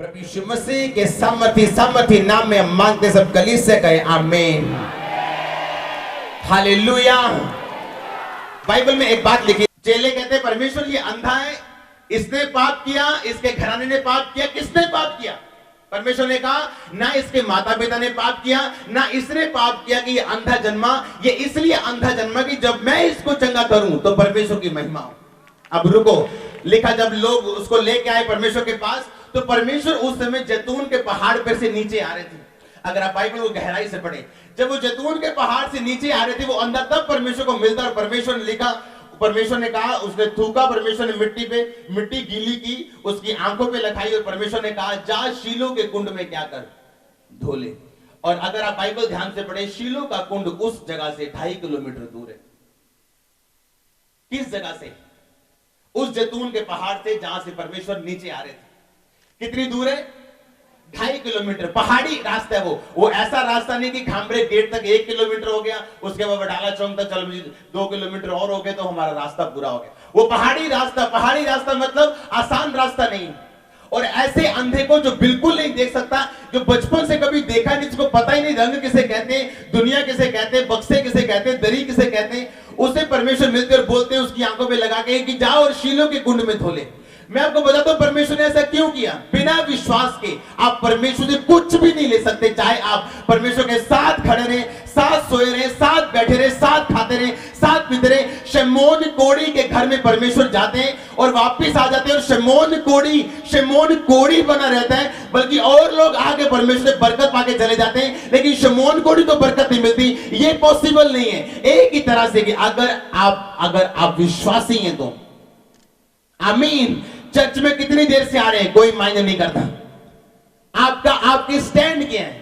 प्रभु यीशु मसीह के सामर्थी नाम में हम मांगते सब कलीसिया कहे आमीन। हालेलुया। बाइबल में एक बात लिखी, चेले कहते हैं परमेश्वर ये अंधा है, इसने पाप किया, इसके घराने ने पाप किया। किसने पाप किया? परमेश्वर ने कहा ना इसके माता पिता ने पाप किया, ना इसने पाप किया कि ये अंधा जन्मा। ये इसलिए अंधा जन्मा कि जब मैं इसको चंगा करूं तो परमेश्वर की महिमा हो। अब रुको, लिखा जब लोग उसको लेके आए परमेश्वर के पास, तो परमेश्वर उस समय जैतून के पहाड़ पर से नीचे आ रहे थे। अगर आप बाइबल को गहराई से पढ़े, जब वो जैतून के पहाड़ से नीचे आ रहे थे, वो अंधा तब परमेश्वर को मिलता। और परमेश्वर ने लिखा, परमेश्वर ने कहा, उसने थूका, परमेश्वर ने मिट्टी पे, मिट्टी गीली की, उसकी आंखों पे लगाई और परमेश्वर ने कहा जा शीलो के कुंड में क्या कर, धो ले। और अगर आप बाइबल ध्यान से पढ़े, शीलो का कुंड उस जगह से 2.5 किलोमीटर दूर है। किस जगह से? उस जैतून के पहाड़ से जहां से परमेश्वर नीचे आ रहे थे। कितनी दूर है? 2.5 किलोमीटर। पहाड़ी रास्ता है वो ऐसा रास्ता नहीं कि खामरे गेट तक 1 किलोमीटर हो गया, उसके बाद वडाला चौक तक चल 2 किलोमीटर और हो गए तो हमारा रास्ता पूरा हो गया। वो पहाड़ी रास्ता मतलब आसान रास्ता नहीं। और ऐसे अंधे को जो बिल्कुल नहीं देख सकता, जो बचपन से कभी देखा नहीं, जिसको पता ही नहीं रंग किसे कहते हैं, दुनिया किसे कहते हैं, बक्से किसे कहते हैं, दरी किसे कहते हैं, उसे परमेश्वर मिलकर बोलते हैं उसकी आंखों पे लगा के कि जाओ और शीलो के कुंड में धो ले। मैं आपको बताता हूं परमेश्वर ने ऐसा क्यों किया। बिना विश्वास के आप परमेश्वर से कुछ भी नहीं ले सकते। चाहे आप परमेश्वर के साथ खड़े रहे, साथ सोए रहे, साथ बैठे रहे, साथ खाते रहे, साथ पीते रहे। शमौन कोड़ी के घर में परमेश्वर जाते हैं और वापस आ जाते हैं, और शमौन कोड़ी बना रहता है, बल्कि और लोग आगे परमेश्वर से बरकत पाके चले जाते हैं, लेकिन शमौन कोड़ी को बरकत नहीं मिलती। ये पॉसिबल नहीं है। एक ही तरह से कि अगर आप विश्वासी हैं तो आमीन। चर्च में कितनी देर से आ रहे हैं कोई मायने नहीं करता। आपकी स्टैंड क्या है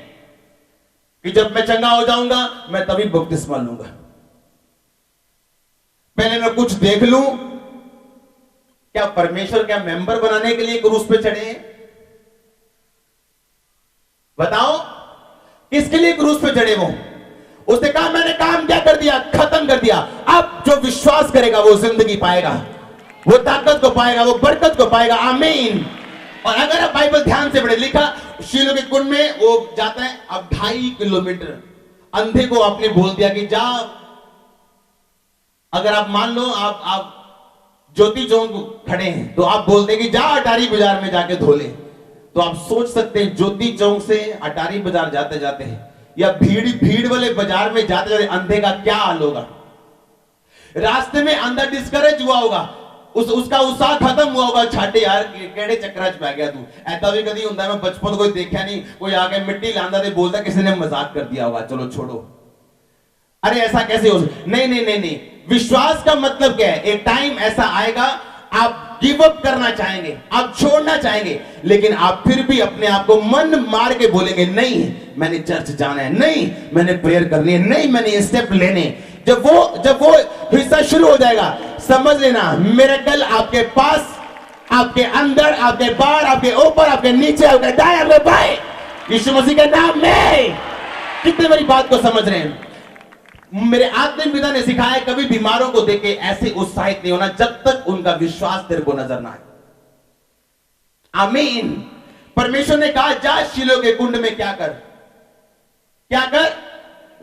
कि जब मैं चंगा हो जाऊंगा मैं तभी बपतिस्मा लूंगा, पहले मैं कुछ देख लूं। क्या परमेश्वर क्या मेंबर बनाने के लिए क्रूस पे चढ़े हैं? बताओ किसके लिए क्रूस पे चढ़े? वो उसने कहा मैंने काम क्या कर दिया, खत्म कर दिया। अब जो विश्वास करेगा वो जिंदगी पाएगा, वो ताकत को पाएगा, वो बरकत को पाएगा। आमीन। और अगर आप बाइबल ध्यान से पढ़े, लिखा शीलो के कुंड में वो जाता है। अब 2.5 किलोमीटर अंधे को आपने बोल दिया कि जा। अगर आप मान लो आप ज्योति चौक खड़े हैं तो आप बोलते कि जा अटारी बाजार में जाके धो ले। तो आप सोच सकते हैं ज्योति चौक से अटारी बाजार जाते जाते या भीड़ वाले बाजार में जाते जाते अंधे का क्या हाल होगा। रास्ते में अंधा डिस्करेज हुआ होगा, उसका उत्साह खत्म हुआ होगा। छाटे यार केड़े चक्कर च पै गया तू। ऐसा भी कभी होता है, मैं बचपन कोई देखा नहीं, कोई आके मिट्टी लांदा दे बोलता किसी ने मजाक कर दिया होगा, चलो छोड़ो, अरे ऐसा कैसे हो। नहीं। विश्वास का मतलब क्या है? एक टाइम ऐसा आएगा आप गिव अप करना चाहेंगे, आप छोड़ना चाहेंगे, लेकिन आप फिर भी अपने आप को मन मार के बोलेंगे नहीं मैंने चर्च जाना है, नहीं मैंने प्रेयर करनी है, नहीं मैंने ये स्टेप लेने। जब वो हिस्सा शुरू हो जाएगा, समझ लेना मिरेकल आपके पास, आपके अंदर, आपके बाहर, आपके ऊपर, आपके नीचे, आपके दाएं, आपके बाएं, यीशु मसीह के नाम में। कितने बड़ी बात को समझ रहे हैं? मेरे आत्मिक पिता ने सिखाया कभी बीमारों को देख के ऐसे उत्साहित नहीं होना जब तक उनका विश्वास तेरे को नजर ना आए। आमीन। परमेश्वर ने कहा जा शीलो के कुंड में क्या कर,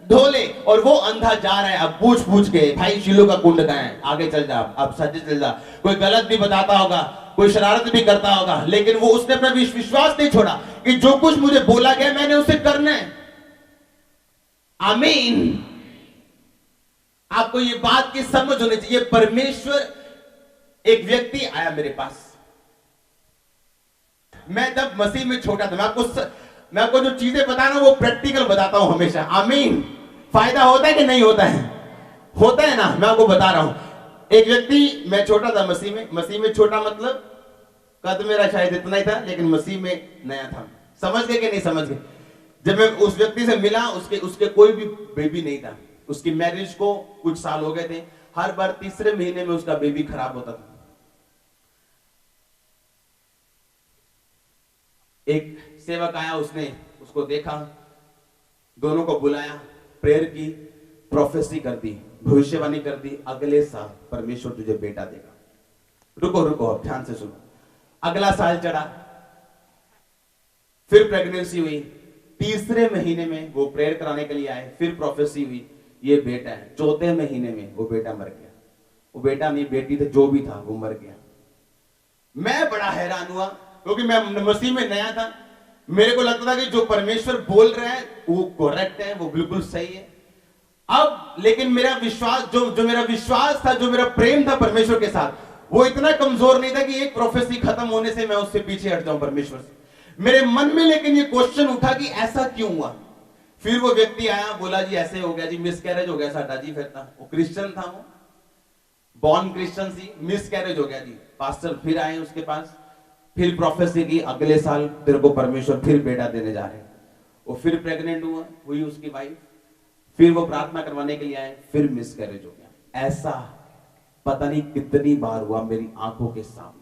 धो ले। और वो अंधा जा रहा है। अब पूछ के भाई शीलो का कुंड कहां है, आगे चल जा, अब सच चल जा। कोई गलत भी बताता होगा, कोई शरारत भी करता होगा, लेकिन वो उसने अपना विश्वास नहीं छोड़ा कि जो कुछ मुझे बोला गया मैंने उसे करना है। आमीन। आपको ये बात की समझ होनी चाहिए। परमेश्वर, एक व्यक्ति आया मेरे पास, मैं जब मसीह में छोटा था, मैं आपको जो चीजें बता रहा हूं वो प्रैक्टिकल बताता हूं हमेशा। आमीन। फायदा होता है कि नहीं होता है? होता है ना। मैं आपको बता रहा हूं। एक व्यक्ति, मैं छोटा था मसीह में छोटा मतलब कद मेरा शायद इतना ही था, लेकिन मसीह में नया था। समझ गए कि नहीं समझ गए? जब मैं उस व्यक्ति से मिला, उसके कोई भी बेबी नहीं था। उसकी मैरिज को कुछ साल हो गए थे। हर बार तीसरे महीने में उसका बेबी खराब होता था। एक सेवक आया, उसने उसको देखा, दोनों को बुलाया, प्रेयर की, प्रोफेसी कर दी, भविष्यवाणी कर दी, अगले साल परमेश्वर तुझे बेटा देगा। रुको ध्यान से सुनो। अगला साल चढ़ा, फिर प्रेगनेंसी हुई, तीसरे महीने में वो प्रेयर कराने के लिए आए, फिर प्रोफेसी हुई ये बेटा है। चौथे महीने में वो बेटा मर गया। वो बेटा नहीं बेटी थे, जो भी था वो मर गया। मैं बड़ा हैरान हुआ क्योंकि मैं मसीह में नया था। मेरे को लगता था कि जो परमेश्वर बोल रहा है वो करेक्ट है, वो बिल्कुल सही है। अब लेकिन मेरा विश्वास जो मेरा विश्वास था, जो मेरा प्रेम था परमेश्वर के साथ, वो इतना कमजोर नहीं था कि एक प्रोफेसी खत्म होने से मैं उससे पीछे हट जाऊं परमेश्वर से। मेरे मन में लेकिन ये क्वेश्चन उठा कि ऐसा क्यों हुआ। फिर वो व्यक्ति आया, बोला जी ऐसे हो गया जी, मिसकैरेज हो गया साडा जी। फिर था वो क्रिश्चियन था, वो बॉर्न क्रिश्चियन सी, मिसकैरेज हो गया जी। पास्टर फिर आए उसके पास, फिर प्रोफेसी की अगले साल तेरे को परमेश्वर फिर बेटा देने जा रहे हैं। वो फिर प्रेग्नेंट हुई उसकी वाइफ, फिर वो प्रार्थना करवाने के लिए आए, फिर मिसकैरेज हो गया। ऐसा पता नहीं कितनी बार हुआ मेरी आंखों के सामने।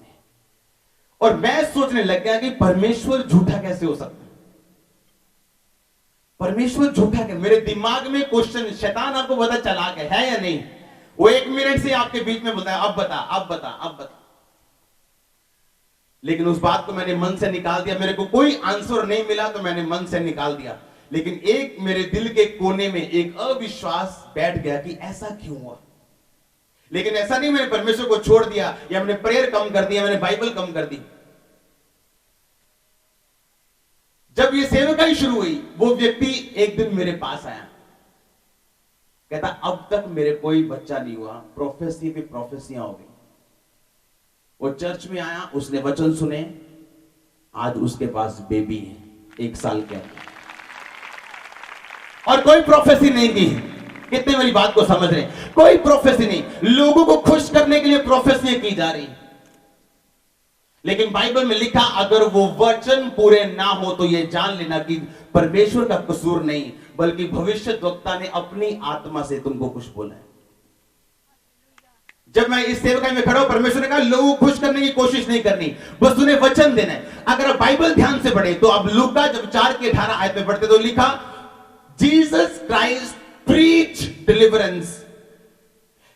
और मैं सोचने लग गया कि परमेश्वर झूठा कैसे हो सकता है। परमेश्वर झूठा क्या? मेरे दिमाग में क्वेश्चन, शैतान आपको पता चला के है या नहीं? वो 1 मिनट से आपके बीच में बताया अब बता अब बता अब बता। लेकिन उस बात को मैंने मन से निकाल दिया। मेरे को कोई आंसर नहीं मिला तो मैंने मन से निकाल दिया। लेकिन एक मेरे दिल के कोने में एक अविश्वास बैठ गया कि ऐसा क्यों हुआ। लेकिन ऐसा नहीं मैंने परमेश्वर को छोड़ दिया या मैंने प्रेयर कम कर दिया, मैंने बाइबल कम कर दी। जब ये सेवकाई शुरू हुई, वो व्यक्ति एक दिन मेरे पास आया, कहता अब तक मेरे कोई बच्चा नहीं हुआ, प्रोफेसी पे प्रोफेसियां हो गई। वो चर्च में आया, उसने वचन सुने, आज उसके पास बेबी है 1 साल के अंदर, और कोई प्रोफेसी नहीं की। कितने मेरी बात को समझ रहे हैं? कोई प्रोफेसी नहीं, लोगों को खुश करने के लिए प्रोफेसियां की जा रही। लेकिन बाइबल में लिखा अगर वो वचन पूरे ना हो तो ये जान लेना कि परमेश्वर का कसूर नहीं, बल्कि भविष्यद्वक्ता ने अपनी आत्मा से तुमको कुछ बोला है। जब मैं इस सेवकाई में खड़ा हूं, परमेश्वर ने कहा लोगों को खुश करने की कोशिश नहीं करनी, बस उन्हें वचन देना है। अगर आप बाइबल ध्यान से पढ़े तो अब लूका जब 4 के 18 आयत में पढ़ते तो लिखा जीसस क्राइस्ट प्रीच डिलीवरेंस,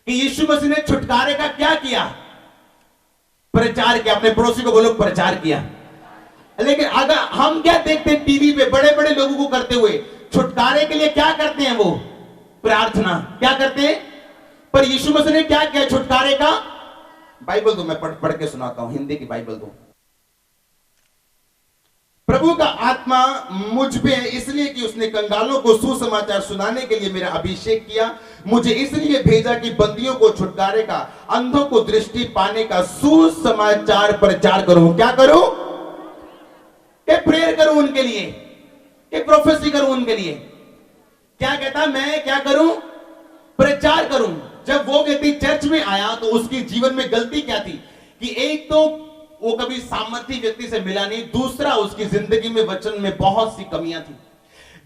कि यीशु मसीह ने छुटकारे का क्या किया? प्रचार किया। अपने पड़ोसी को बोलो प्रचार किया। लेकिन अगर हम क्या देखते हैं टीवी पे बड़े बड़े लोगों को करते हुए, छुटकारे के लिए क्या करते हैं? वो प्रार्थना क्या करते हैं। पर यीशु मसीह ने क्या किया छुटकारे का? बाइबल दो, मैं पढ़ के सुनाता हूं, हिंदी की बाइबल दो। प्रभु का आत्मा मुझ पे है इसलिए कि उसने कंगालों को सुसमाचार सुनाने के लिए मेरा अभिषेक किया। मुझे इसलिए भेजा कि बंदियों को छुटकारे का, अंधों को दृष्टि पाने का सुसमाचार प्रचार करूं। क्या करूं? कि प्रेयर करूं उनके लिए, कि प्रोफेसी करूं उनके लिए। क्या कहता? मैं क्या करूं? प्रचार करूं। जब वो व्यक्ति चर्च में आया तो उसकी जीवन में गलती क्या थी कि एक तो वो कभी सामर्थ्य व्यक्ति से मिला नहीं, दूसरा उसकी जिंदगी में वचन में बहुत सी कमियां थी।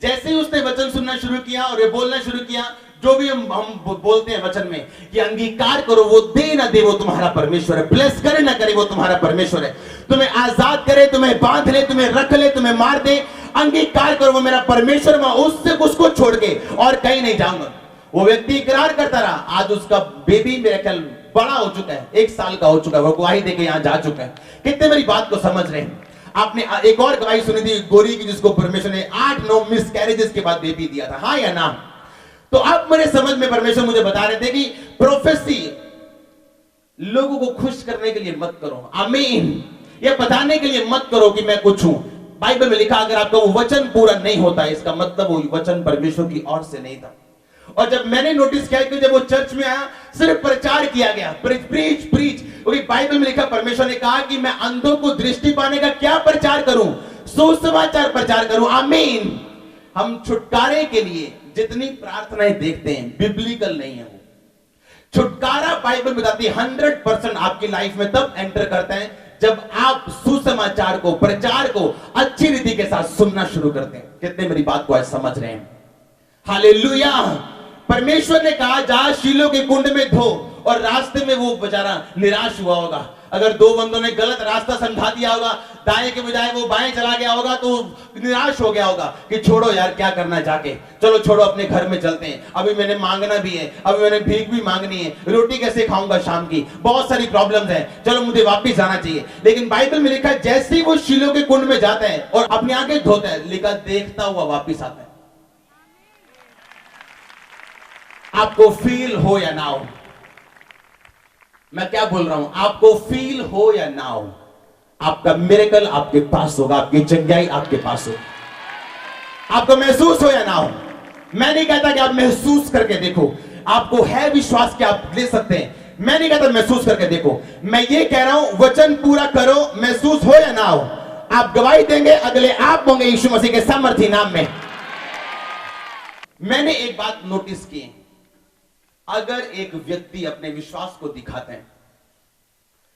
जैसे ही उसने वचन सुनना शुरू किया और ये बोलना शुरू किया, जो भी हम बोलते हैं वचन में कि अंगीकार करो, वो दे ना दे वो तुम्हारा परमेश्वर है, ब्लेस करे ना करे वो तुम्हारा परमेश्वर है, तुम्हें आजाद करे, तुम्हें बांध ले, तुम्हें रख ले, तुम्हें मार दे, अंगीकार करो वो मेरा परमेश्वर, मैं उससे उसको छोड़ के और कहीं नहीं जाऊंगा। वो व्यक्ति इकरार करता रहा। आज उसका बेबी मेरे ख्याल बड़ा हो चुका है, 1 साल का हो चुका है, वो गवाही देके यहां जा चुका है। कितने मेरी बात को समझ रहे हैं? आपने एक और गवाही सुनी थी गोरी की, जिसको परमेश्वर ने 8-9 मिसकैरेजेस के बाद बेबी दिया था, हाँ या ना? तो अब मेरे समझ में परमेश्वर मुझे बता रहे थे कि प्रोफेसी लोगों को खुश करने के लिए मत करो, आमीन, ये बताने के लिए मत करो कि मैं कुछ हूं। बाइबल में लिखा अगर आपका वो वचन पूरा नहीं होता, इसका मतलब वो वचन परमेश्वर की ओर से नहीं था। और जब मैंने नोटिस किया कि जब वो चर्च में आया, सिर्फ प्रचार किया गया, प्रीच, क्योंकि बाइबल में लिखा परमेश्वर ने कहा कि मैं अंधों को दृष्टि पाने का क्या प्रचार करूं? सुसमाचार प्रचार करूं, आमीन। हम छुटकारे के लिए जितनी प्रार्थनाएं देखते हैं बिब्लिकल नहीं है। वो छुटकारा बाइबल बताती है 100% आपकी लाइफ में तब एंटर करता है जब आप सुसमाचार को, प्रचार को अच्छी रीति के साथ सुनना शुरू करते हैं। कितने मेरी बात को आज समझ रहे हैं? हालेलुया। परमेश्वर ने कहा जा शीलो के कुंड में धो, और रास्ते में वो बेचारा निराश हुआ होगा। अगर दो बंदों ने गलत रास्ता समझा दिया होगा, दाएं के बजाय वो बाएं चला गया होगा, तो निराश हो गया होगा कि छोड़ो यार क्या करना है जाके, चलो छोड़ो अपने घर में चलते हैं, अभी मैंने मांगना भी है, अभी मैंने भीख भी मांगनी है, रोटी कैसे खाऊंगा शाम की, बहुत सारी प्रॉब्लम्स हैं, चलो मुझे वापस जाना चाहिए। लेकिन बाइबल में लिखा है जैसे ही वो शीलो के कुंड में जाता है और अपनी आंखें धोता है, लिखा देखता हुआ वापिस आता है। आपको फील हो या ना हो, मैं क्या बोल रहा हूं, आपको फील हो या ना हो, आपका मिरेकल आपके पास होगा, आपकी चंगाई आपके पास होगा। आपको महसूस हो या ना हो, मैं नहीं कहता कि आप महसूस करके देखो, आपको है विश्वास कि आप ले सकते हैं, मैं नहीं कहता महसूस करके देखो, मैं ये कह रहा हूं वचन पूरा करो, महसूस हो या ना हो, आप गवाही देंगे, अगले आप होंगे यीशु मसीह के सामर्थी नाम में। मैंने एक बात नोटिस की, अगर एक व्यक्ति अपने विश्वास को दिखाते हैं,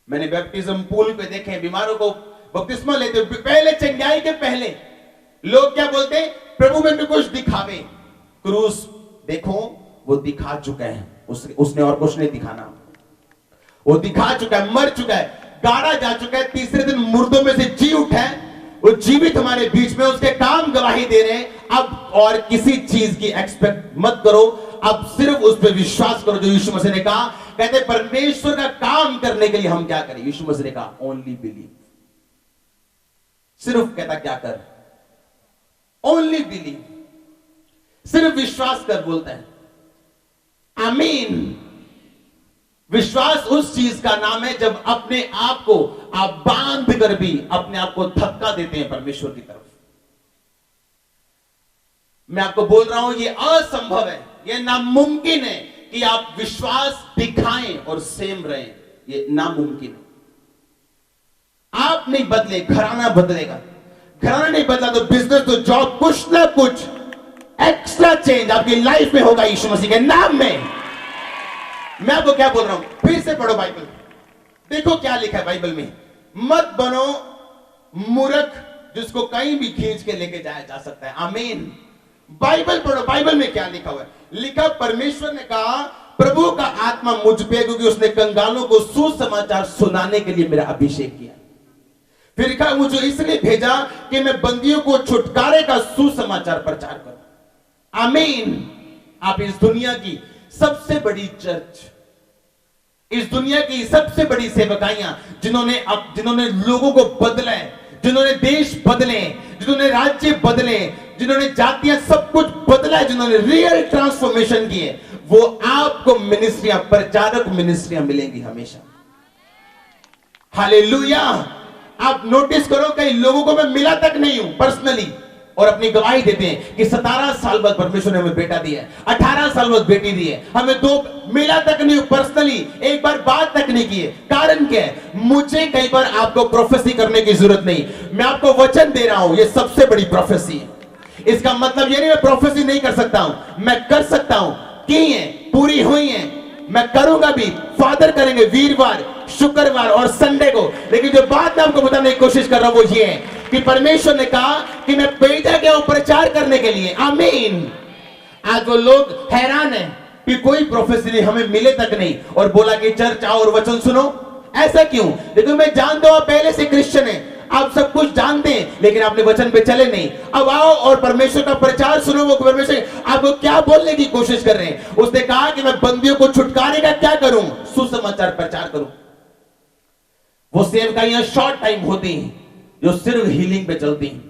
मैंने बैप्टिज्म पूल पे देखे बीमारों को बपतिस्मा लेते हुए, पहले चंगाई के पहले लोग क्या बोलते हैं, प्रभु में कुछ दिखावे, क्रूस देखो वो दिखा चुका है, उसने और कुछ नहीं दिखाना, वो दिखा चुका है, मर चुका है, गाड़ा जा चुका है, तीसरे दिन मुर्दों में से जी उठा है, वो जीवित हमारे बीच में, उसके काम गवाही दे रहे हैं। अब और किसी चीज की एक्सपेक्ट मत करो, अब सिर्फ उस पर विश्वास करो जो यीशु मसीह ने कहा। कहते परमेश्वर का काम करने के लिए हम क्या करें, यीशु मसीह ने कहा ओनली बिलीव, सिर्फ कहता क्या कर, ओनली बिलीव, सिर्फ विश्वास कर बोलते हैं। आमीन। विश्वास उस चीज का नाम है जब अपने आप को आप बांध कर भी अपने आप को धक्का देते हैं परमेश्वर की तरफ। मैं आपको बोल रहा हूं ये असंभव है, ये नामुमकिन है कि आप विश्वास दिखाएं और सेम रहें, ये नामुमकिन है। आप नहीं बदले, घराना बदलेगा, घराना नहीं बदला तो बिजनेस तो जॉब, कुछ ना कुछ एक्स्ट्रा चेंज आपकी लाइफ में होगा यीशु मसीह के नाम में। मैं आपको क्या बोल रहा हूं, फिर से पढ़ो बाइबल, देखो क्या लिखा है बाइबल में, मत बनो मूर्ख जिसको कहीं भी खींच के लेके जाया जा सकता है। आमीन। बाइबल पढ़ो, बाइबल में क्या लिखा हुआ है, लिखा परमेश्वर ने कहा प्रभु का आत्मा मुझ पे, क्योंकि उसने कंगालों को सुसमाचार सुनाने के लिए मेरा अभिषेक किया। फिर लिखा मुझे इसलिए भेजा कि मैं बंदियों को छुटकारे का सुसमाचार प्रचार करूं। आमीन। आप इस दुनिया की सबसे बड़ी चर्च, इस दुनिया की सबसे बड़ी सेवकाइयां, जिन्होंने लोगों को बदला है, जिन्होंने देश बदले, जिन्होंने राज्य बदले, जिन्होंने जातियां सब कुछ बदला है, जिन्होंने रियल ट्रांसफॉर्मेशन की है, वो आपको मिनिस्ट्रियां, प्रचारक मिनिस्ट्रियां मिलेंगी हमेशा। हालेलुया। आप नोटिस करो कई लोगों को मैं मिला तक नहीं हूं पर्सनली, और अपनी गवाही देते हैं कि 17 साल बाद परमेश्वर ने हमें बेटा दिया है, 18 साल बाद बेटी दी है, हमें दो मिला तक नहीं पर्सनली, एक बार बात तक नहीं की है। कारण क्या है, मुझे कई बार आपको प्रोफेसी करने की जरूरत नहीं, मैं आपको वचन दे रहा हूं, ये सबसे बड़ी प्रोफेसी है। इसका मतलब ये नहीं मैं प्रोफेसी नहीं कर सकता हूं, मैं कर सकता हूं, की है, पूरी हुई है, मैं करूंगा भी, फादर करेंगे वीरवार, शुक्रवार और संडे को। लेकिन जो बात मैं आपको बताने की कोशिश कर रहा हूं वो ये है कि परमेश्वर ने कहा कि मैं भेजा गया हूं प्रचार करने के लिए। आमीन। आज वो लोग हैरान हैं कि कोई प्रोफेसी नहीं, हमें मिले तक नहीं, और बोला कि चर्च आओ और वचन सुनो। ऐसा क्यों? लेकिन मैं जानता हूं आप पहले से क्रिश्चियन हैं, आप सब कुछ जानते हैं, लेकिन आपने वचन पे चले नहीं। अब आओ और परमेश्वर का प्रचार सुनो। वो परमेश्वर आपको क्या बोलने की कोशिश कर रहे हैं? उसने कहा कि मैं बंदियों को छुटकारे का क्या करूं, सुसमाचार प्रचार करूं। वो सेवकाइयां शॉर्ट टाइम होती हैं जो सिर्फ हीलिंग पे चलती हैं।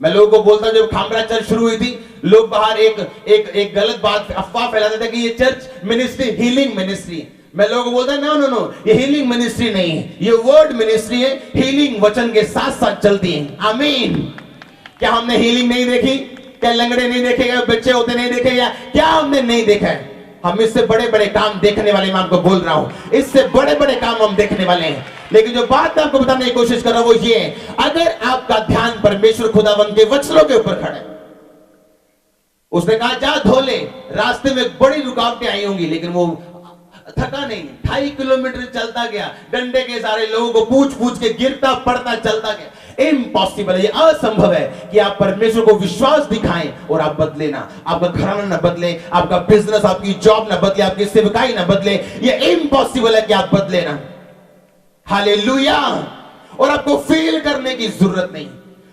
मैं लोगों को बोलता, जब खामरा चर्च शुरू हुई थी, लोग बाहर एक गलत बात, अफवाह फैलाते थे कि ये चर्च मिनिस्ट्री हीलिंग मिनिस्ट्री। मैं लोगों को बोलता नो नो नो, ये हीलिंग मिनिस्ट्री नहीं है, ये वर्ड मिनिस्ट्री है। हीलिंग वचन के साथ साथ चलती है। आमीन। क्या हमने हीलिंग नहीं देखी? क्या लंगड़े नहीं देखे गए, बच्चे होते नहीं देखे गए? क्या हमने नहीं देखा है? हम इससे बड़े बड़े काम देखने वाले, मैं आपको बोल रहा हूं, इससे बड़े बड़े काम हम देखने वाले हैं। लेकिन जो बात मैं आपको बताने की कोशिश कर रहा हूं वो ये है, अगर आपका ध्यान परमेश्वर खुदावंद के वचनों के ऊपर खड़ा है, उसने कहा जा धो ले, रास्ते में बड़ी रुकावटें आई होंगी, लेकिन वो थका नहीं, 2.5 किलोमीटर चलता गया, डंडे के सारे लोगों को पूछ पूछ के गिरता पड़ता चलता गया। इम्पॉसिबल है, ये असंभव है कि आप परमेश्वर को विश्वास दिखाएं और आप बदले ना, आपका घराना ना बदले, आपका बिजनेस, आपकी जॉब ना बदले, आपकी सेवकाई ना बदले। ये इम्पॉसिबल है कि आप बदले ना। हालेलुया। और आपको फील करने की जरूरत नहीं,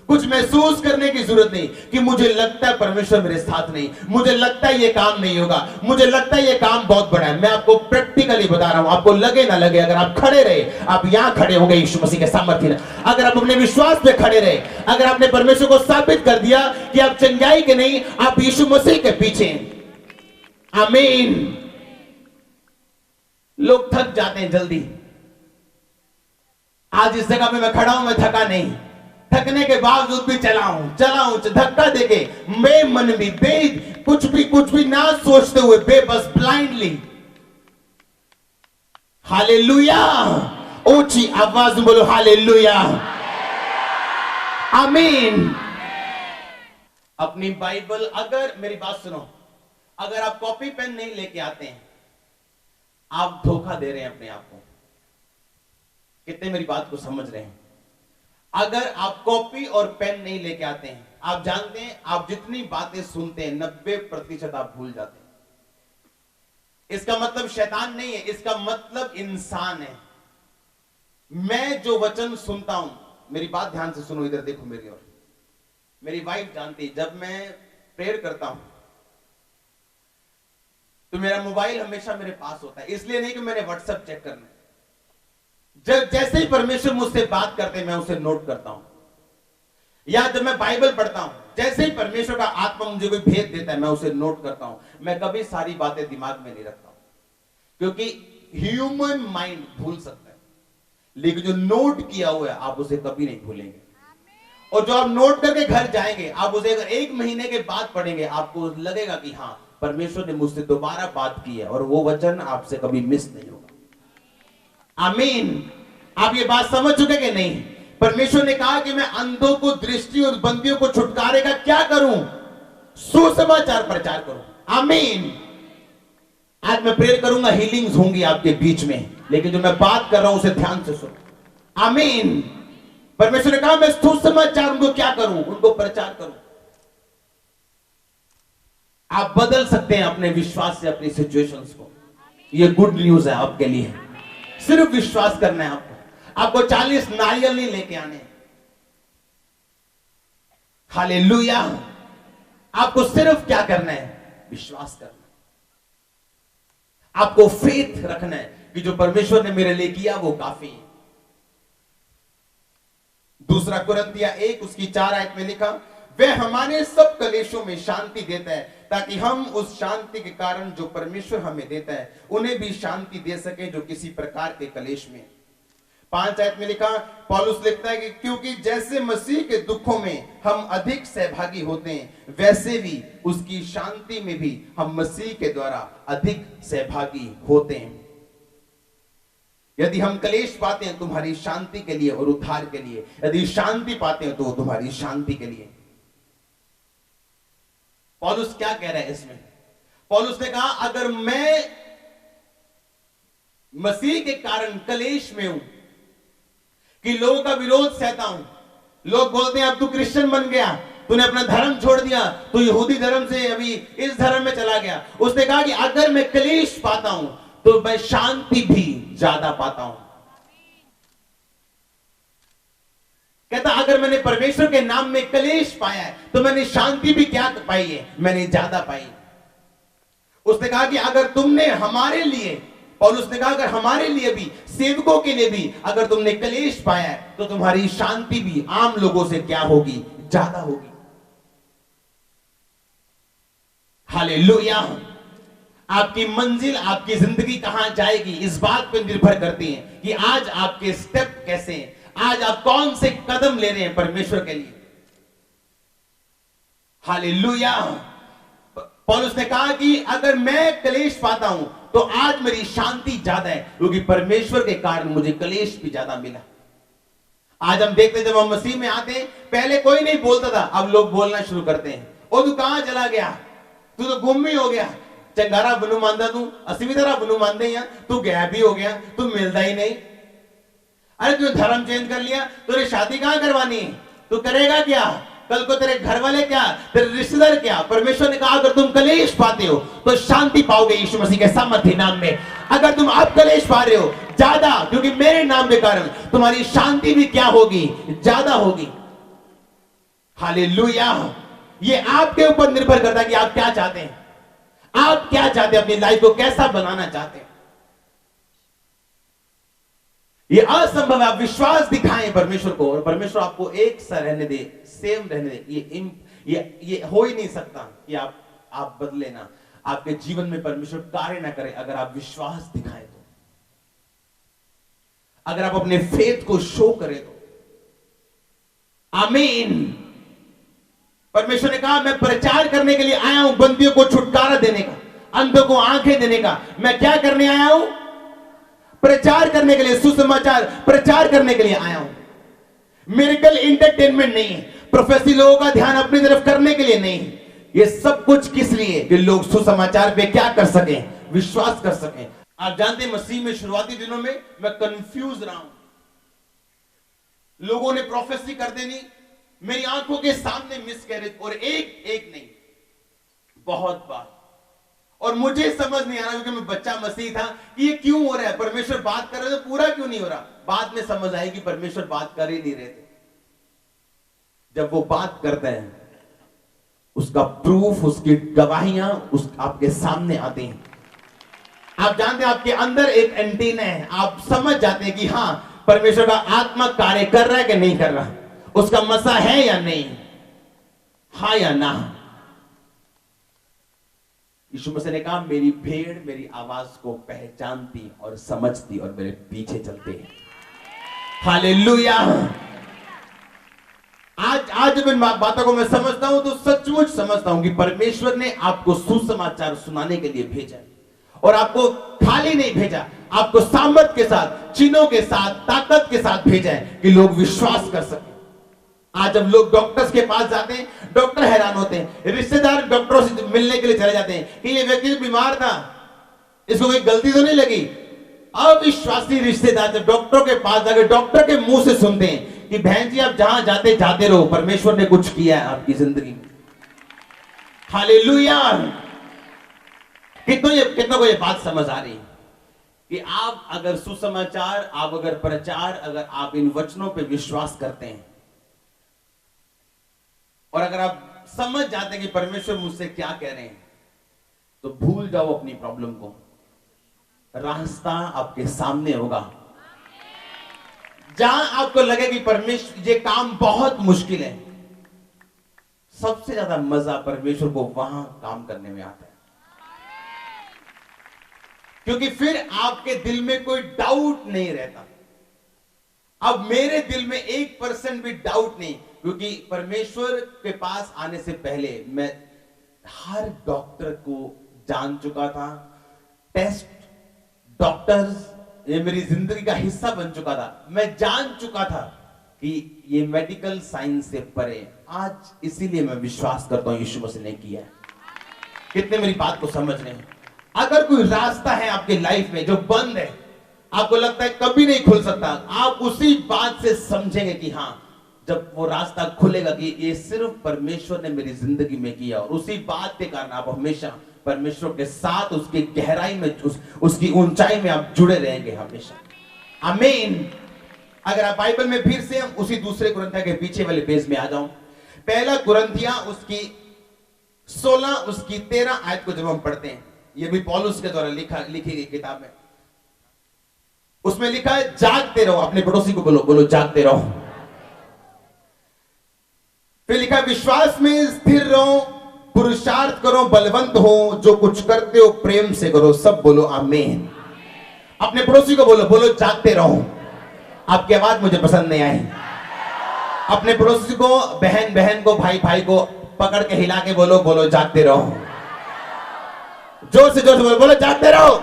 कुछ महसूस करने की जरूरत नहीं कि मुझे लगता है परमेश्वर मेरे साथ नहीं, मुझे लगता है ये काम नहीं होगा, मुझे लगता है ये काम बहुत बड़ा है। मैं आपको प्रैक्टिकली बता रहा हूं, आपको लगे ना लगे, अगर आप खड़े रहे, आप यहां खड़े होंगे यीशु मसीह के सामर्थ्य में, अगर आप अपने विश्वास पे खड़े रहे, अगर आपने परमेश्वर को साबित कर दिया कि आप चंगाई के नहीं, आप यीशु मसीह के पीछे। आमीन। लोग थक जाते हैं जल्दी। आज इस जगह पे मैं खड़ा हूं, मैं थका नहीं, थकने के बावजूद भी चलाऊं धक्का देके, बेमन भी, कुछ भी ना सोचते हुए, बेबस, ब्लाइंडली। हालेलुया। ऊंची आवाज में बोलो हालेलुया। आमीन। अपनी बाइबल, अगर मेरी बात सुनो, अगर आप कॉपी पेन नहीं लेके आते हैं, आप धोखा दे रहे हैं अपने आप को। कितने मेरी बात को समझ रहे हैं? अगर आप कॉपी और पेन नहीं लेके आते हैं, आप जानते हैं आप जितनी बातें सुनते हैं 90% आप भूल जाते हैं। इसका मतलब शैतान नहीं है, इसका मतलब इंसान है। मैं जो वचन सुनता हूं, मेरी बात ध्यान से सुनो, इधर देखो मेरी ओर। मेरी वाइफ जानती है, जब मैं प्रेयर करता हूं तो मेरा मोबाइल हमेशा मेरे पास होता है। इसलिए नहीं कि मैंने व्हाट्सएप चेक करना है, जैसे ही परमेश्वर मुझसे बात करते हैं मैं उसे नोट करता हूं। या जब मैं बाइबल पढ़ता हूं, जैसे ही परमेश्वर का आत्मा मुझे कोई भेद देता है मैं उसे नोट करता हूं। मैं कभी सारी बातें दिमाग में नहीं रखता हूं, क्योंकि ह्यूमन माइंड भूल सकता है, लेकिन जो नोट किया हुआ है आप उसे कभी नहीं भूलेंगे। और जो आप नोट करके घर जाएंगे, आप उसे अगर 1 महीने के बाद पढ़ेंगे, आपको लगेगा कि हां, परमेश्वर ने मुझसे दोबारा बात की है और वो वचन आपसे कभी मिस नहीं होगा। आमीन। आप ये बात समझ चुके कि नहीं? परमेश्वर ने कहा कि मैं अंधों को दृष्टि और बंदियों को छुटकारे का क्या करूं? सुसमाचार प्रचार करूं। आमीन। आज मैं प्रेयर करूंगा, हीलिंग्स होंगी आपके बीच में, लेकिन जो मैं बात कर रहा हूं उसे ध्यान से सुनो। आमीन। परमेश्वर ने कहा मैं सुसमाचार उनको क्या करूं? उनको प्रचार करूं। आप बदल सकते हैं अपने विश्वास से अपनी सिचुएशंस को। ये गुड न्यूज है आपके लिए। सिर्फ विश्वास करना है आपको 40 नारियल नहीं लेके आने। हालेलुया। आपको सिर्फ क्या करना है? विश्वास करना है। आपको फेथ रखना है कि जो परमेश्वर ने मेरे लिए किया वो काफी है। 2 कुरिन्थियों 1 उसकी 4 आयत में लिखा, वह हमारे सब कलेशों में शांति देता है ताकि हम उस शांति के कारण जो परमेश्वर हमें देता है उन्हें भी शांति दे सके जो किसी प्रकार के कलेश में। 5 आयत में लिखा, पौलुस लिखता है कि क्योंकि जैसे मसीह के दुखों में हम अधिक सहभागी होते हैं, वैसे भी उसकी शांति में भी हम मसीह के द्वारा अधिक सहभागी होते हैं। यदि हम कलेश पाते हैं तुम्हारी शांति के लिए और उद्धार के लिए, यदि शांति पाते हैं तो तुम्हारी शांति के लिए। पौलुस क्या कह रहा है इसमें? पौलुस ने कहा अगर मैं मसीह के कारण कलेश में हूं, कि लोगों का विरोध सहता हूं, लोग बोलते हैं अब तू क्रिश्चियन बन गया, तूने अपना धर्म छोड़ दिया, तू यहूदी धर्म से अभी इस धर्म में चला गया। उसने कहा कि अगर मैं कलेश पाता हूं तो मैं शांति भी ज्यादा पाता हूं। कहता अगर मैंने परमेश्वर के नाम में कलेश पाया है तो मैंने शांति भी क्या पाई है? मैंने ज्यादा पाई। उसने कहा कि अगर तुमने हमारे लिए, पौलुस ने कहा अगर हमारे लिए भी, सेवकों के लिए भी अगर तुमने कलेश पाया है तो तुम्हारी शांति भी आम लोगों से क्या होगी? ज्यादा होगी। हालेलुया। आपकी मंजिल, आपकी जिंदगी कहां जाएगी इस बात पर निर्भर करती है कि आज आपके स्टेप कैसे हैं, आज आप कौन से कदम ले रहे हैं परमेश्वर के लिए। हालेलुया। पौलुस ने कहा कि अगर मैं कलेश पाता हूं तो आज मेरी शांति ज्यादा है, क्योंकि परमेश्वर के कारण मुझे कलेश भी ज्यादा मिला। आज हम देखते हैं जब हम मसीह में आते हैं, पहले कोई नहीं बोलता था, अब लोग बोलना शुरू करते हैं। ओ तू कहां चला गया, तू तो गुम ही हो गया, चंगारा बनू मानदा तू, असि भी तेरा बनू मानदे ही, तू गैप ही हो गया, तू मिलता ही नहीं। अरे तू धर्म चेंज कर लिया, तुझे शादी कहां करवानी है, तू करेगा क्या, कल को तेरे घर वाले क्या, तेरे रिश्तेदार क्या। परमेश्वर ने कहा अगर तुम कलेश पाते हो तो शांति पाओगे यीशु मसीह के सामर्थ्य नाम में। अगर तुम आप कलेश पा रहे हो ज्यादा, क्योंकि मेरे नाम के कारण तुम्हारी शांति भी क्या होगी, ज्यादा होगी। हालेलुया। ये आपके ऊपर निर्भर करता है कि आप क्या चाहते हैं, आप क्या चाहते हैं, अपनी लाइफ को कैसा बनाना चाहते हैं। ये असंभव है, आप विश्वास दिखाएं परमेश्वर को और परमेश्वर आपको एक सा रहने दे, सेम रहने दे। ये हो ही नहीं सकता कि आप बदले ना, आपके जीवन में परमेश्वर कार्य ना करे अगर आप विश्वास दिखाएं तो, अगर आप अपने फेथ को शो करें तो। आमीन। परमेश्वर ने कहा मैं प्रचार करने के लिए आया हूं, बंदियों को छुटकारा देने का, अंधों को आंखें देने का। मैं क्या करने आया हूं, प्रचार करने के लिए, सुसमाचार प्रचार करने के लिए आया हूं। मिरेकल एंटरटेनमेंट नहीं है, प्रोफेसी लोगों का ध्यान अपनी तरफ करने के लिए नहीं है। ये सब कुछ किस लिए, कि लोग सुसमाचार पे क्या कर सकें, विश्वास कर सकें। आप जानते हैं मसीह में शुरुआती दिनों में मैं कंफ्यूज रहा हूं, लोगों ने प्रोफेसी कर देनी, मेरी आंखों के सामने मिसकैरेज, और एक नहीं, बहुत बार। और मुझे समझ नहीं आ रहा, क्योंकि मैं बच्चा मसीह था, कि ये क्यों हो रहा है, परमेश्वर बात कर रहे तो पूरा क्यों नहीं हो रहा। बाद में समझ आई कि परमेश्वर बात कर ही नहीं रहे थे। जब वो बात करते हैं उसका प्रूफ, उसकी गवाहियां आपके सामने आती हैं। आप जानते हैं आपके अंदर एक एंटीना है, आप समझ जाते हैं कि हां परमेश्वर का आत्मा कार्य कर रहा है कि नहीं कर रहा, उसका मसा है या नहीं, हां या ना। यीशु मसीह ने कहा मेरी भेड़ मेरी आवाज को पहचानती और समझती और मेरे पीछे चलते हैं। हालेलुया। आज जब इन बातों को मैं समझता हूं तो सचमुच समझता हूं कि परमेश्वर ने आपको सुसमाचार सुनाने के लिए भेजा, और आपको खाली नहीं भेजा, आपको सामर्थ के साथ, चिन्हों के साथ, ताकत के साथ भेजा है कि लोग विश्वास कर सके। आज जब लोग डॉक्टर्स के पास जाते हैं, डॉक्टर हैरान होते हैं, रिश्तेदार डॉक्टरों से मिलने के लिए चले जाते हैं कि ये व्यक्ति बीमार था, इसको कोई गलती तो नहीं लगी। अविश्वासी रिश्तेदार जब डॉक्टरों के पास जाकर डॉक्टर के मुंह से सुनते हैं कि बहन जी आप जहां जाते जाते रहो, परमेश्वर ने कुछ किया है आपकी जिंदगी में। हालेलुया। कितनों को ये बात समझ आ रही है कि आप अगर सुसमाचार, आप अगर प्रचार, अगर आप इन वचनों पे विश्वास करते हैं और अगर आप समझ जाते हैं कि परमेश्वर मुझसे क्या कह रहे हैं, तो भूल जाओ अपनी प्रॉब्लम को, रास्ता आपके सामने होगा। जहां आपको लगे कि परमेश्वर ये काम बहुत मुश्किल है, सबसे ज्यादा मजा परमेश्वर को वहां काम करने में आता है, क्योंकि फिर आपके दिल में कोई डाउट नहीं रहता। अब मेरे दिल में 1% भी डाउट नहीं, क्योंकि परमेश्वर के पास आने से पहले मैं हर डॉक्टर को जान चुका था, टेस्ट, डॉक्टर्स ये मेरी जिंदगी का हिस्सा बन चुका था। मैं जान चुका था कि ये मेडिकल साइंस से परे। आज इसीलिए मैं विश्वास करता हूं यीशु मसीह ने किया है। कितने मेरी बात को समझ रहे हैं? अगर कोई रास्ता है आपके लाइफ में जो बंद है, आपको लगता है कभी नहीं खुल सकता, आप उसी बात से समझेंगे कि हां जब वो रास्ता खुलेगा कि ये सिर्फ परमेश्वर ने मेरी जिंदगी में किया, और उसी बात के कारण आप हमेशा परमेश्वर के साथ उसकी गहराई में, उसकी ऊंचाई में आप जुड़े रहेंगे हमेशा। आमीन। अगर आप बाइबल में फिर से उसी दूसरे कुरिन्थियों के पीछे वाले पेज में आ जाऊं, पहला कुरिन्थियों उसकी 16 उसकी 13 आयत को जब हम पढ़ते हैं, ये भी पौलुस के द्वारा लिखी गई किताब है, उसमें लिखा है जागते रहो। अपने पड़ोसी को बोलो जागते रहो। फिर लिखा विश्वास में स्थिर रहो, पुरुषार्थ करो, बलवंत हो, जो कुछ करते हो प्रेम से करो। सब बोलो आमीन। अपने पड़ोसी को बोलो जागते रहो। आपकी आवाज मुझे पसंद नहीं आई। अपने पड़ोसी को, बहन को, भाई को पकड़ के हिला के बोलो जागते रहो। जोर से बोलो जागते रहो।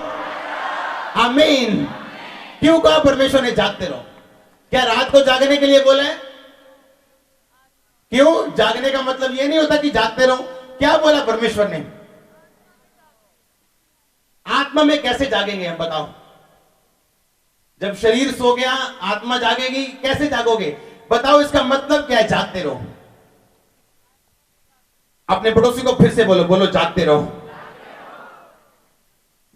आमीन। क्यों कहा परमेश्वर ने जागते रहो? क्या रात को जागने के लिए बोले? क्यों? जागने का मतलब यह नहीं होता कि जागते रहो। क्या बोला परमेश्वर ने? आत्मा में कैसे जागेंगे हम बताओ? जब शरीर सो गया आत्मा जागेगी, कैसे जागोगे बताओ? इसका मतलब क्या है जागते रहो? अपने पड़ोसी को फिर से बोलो, बोलो जागते रहो।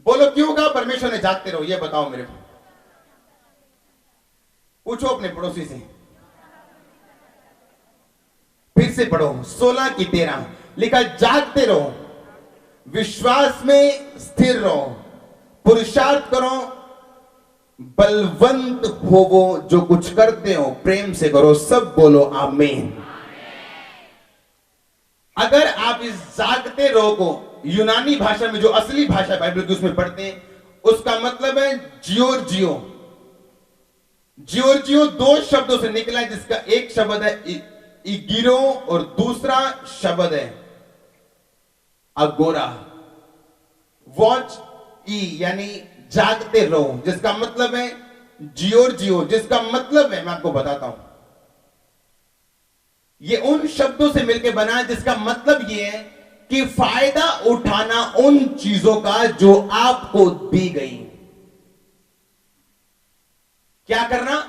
बोलो क्यों कहा परमेश्वर ने जागते रहो, ये बताओ मेरे को। पूछो अपने पड़ोसी से। फिर से पढ़ो 16 की 13 लिखा, जागते रहो, विश्वास में स्थिर रहो, पुरुषार्थ करो, बलवंत होवो, जो कुछ करते हो प्रेम से करो। सब बोलो आमीन। अगर आप इस जागते रहो को यूनानी भाषा में, जो असली भाषा बाइबल की उसमें पढ़ते हैं, उसका मतलब है जियोर्जियो। जियोर्जियो दो शब्दों से निकला है, जिसका एक शब्द है इगिरो और दूसरा शब्द है अगोरा। वॉच ई यानी जागते रहो, जिसका मतलब है जियोर्जियो, जिसका मतलब है, मैं आपको बताता हूं, ये उन शब्दों से मिलकर बना है जिसका मतलब ये है कि फायदा उठाना उन चीजों का जो आपको दी गई। क्या करना